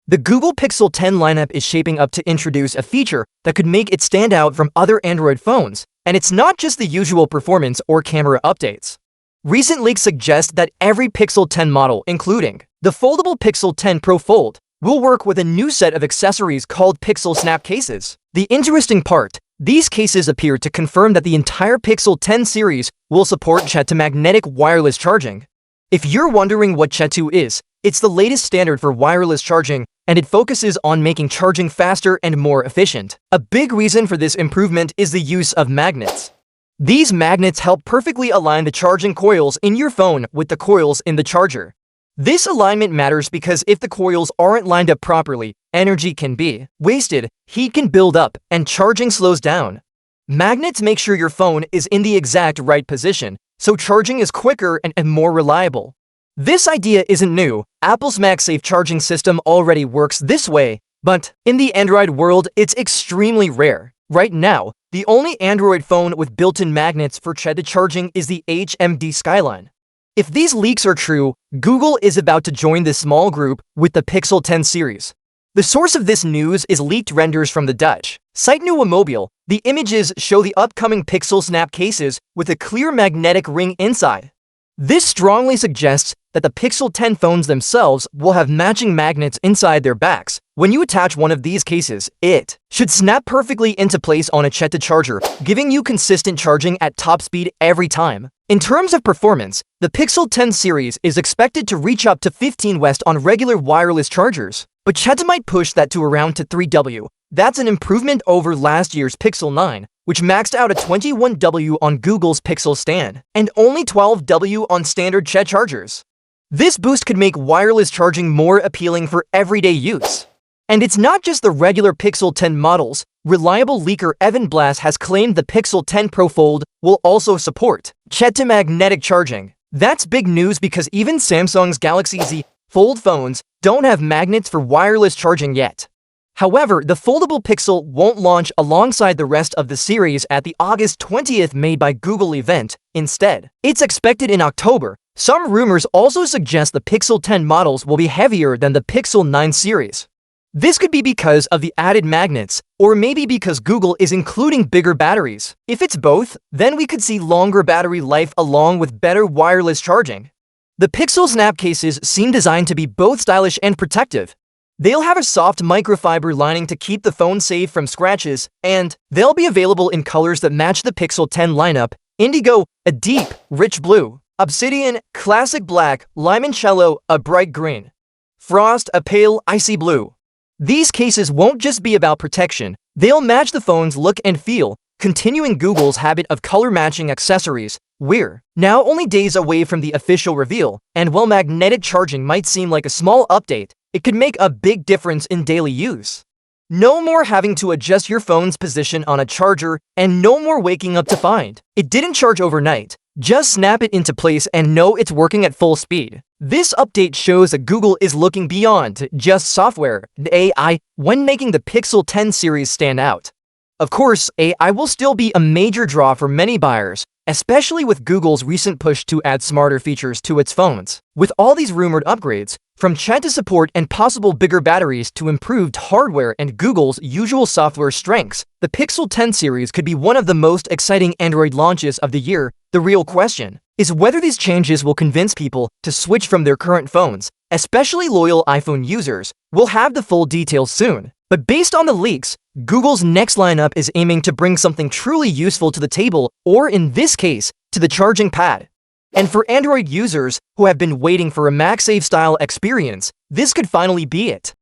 The Google Pixel 10 lineup is shaping up to introduce a feature that could make it stand out from other Android phones, and it's not just the usual performance or camera updates. Recent leaks suggest that every Pixel 10 model, including the foldable Pixel 10 Pro Fold, will work with a new set of accessories called Pixelsnap cases. The interesting part, these cases appear to confirm that the entire Pixel 10 series will support Qi2 magnetic wireless charging. If you're wondering what Qi2 is, it's the latest standard for wireless charging, and it focuses on making charging faster and more efficient. A big reason for this improvement is the use of magnets. These magnets help perfectly align the charging coils in your phone with the coils in the charger. This alignment matters because if the coils aren't lined up properly, energy can be wasted, heat can build up, and charging slows down. Magnets make sure your phone is in the exact right position, so charging is quicker and more reliable. This idea isn't new. Apple's MagSafe charging system already works this way, but in the Android world, it's extremely rare. Right now, the only Android phone with built-in magnets for Qi2 charging is the HMD Skyline. If these leaks are true, Google is about to join this small group with the Pixel 10 series. The source of this news is leaked renders from the Dutch site Nieuwe Mobiel. The images show the upcoming Pixelsnap cases with a clear magnetic ring inside. This strongly suggests that the Pixel 10 phones themselves will have matching magnets inside their backs. When you attach one of these cases, it should snap perfectly into place on a Qi2 charger, giving you consistent charging at top speed every time. In terms of performance, the Pixel 10 series is expected to reach up to 15 West on regular wireless chargers, but Qi2 might push that to around 3W. That's an improvement over last year's Pixel 9, which maxed out at 21W on Google's Pixel stand, and only 12W on standard Qi chargers. This boost could make wireless charging more appealing for everyday use. And it's not just the regular Pixel 10 models. Reliable leaker Evan Blass has claimed the Pixel 10 Pro Fold will also support Qi2 magnetic charging. That's big news because even Samsung's Galaxy Z Fold phones don't have magnets for wireless charging yet. However, the foldable Pixel won't launch alongside the rest of the series at the August 20th Made by Google event. Instead, it's expected in October. Some rumors also suggest the Pixel 10 models will be heavier than the Pixel 9 series. This could be because of the added magnets, or maybe because Google is including bigger batteries. If it's both, then we could see longer battery life along with better wireless charging. The Pixelsnap cases seem designed to be both stylish and protective. They'll have a soft microfiber lining to keep the phone safe from scratches, and they'll be available in colors that match the Pixel 10 lineup: indigo, a deep, rich blue; obsidian, classic black; limoncello, a bright green; frost, a pale, icy blue. These cases won't just be about protection, they'll match the phone's look and feel, continuing Google's habit of color-matching accessories. We're now only days away from the official reveal, and while magnetic charging might seem like a small update, it could make a big difference in daily use. No more having to adjust your phone's position on a charger, and no more waking up to find it didn't charge overnight. Just snap it into place and know it's working at full speed. This update shows that Google is looking beyond just software and AI when making the Pixel 10 series stand out. Of course, AI will still be a major draw for many buyers, especially with Google's recent push to add smarter features to its phones. With all these rumored upgrades, from Qi2 support and possible bigger batteries to improved hardware and Google's usual software strengths, the Pixel 10 series could be one of the most exciting Android launches of the year. The real question is whether these changes will convince people to switch from their current phones, especially loyal iPhone users. We'll have the full details soon. But based on the leaks, Google's next lineup is aiming to bring something truly useful to the table, or in this case, to the charging pad. And for Android users who have been waiting for a MagSafe-style experience, this could finally be it.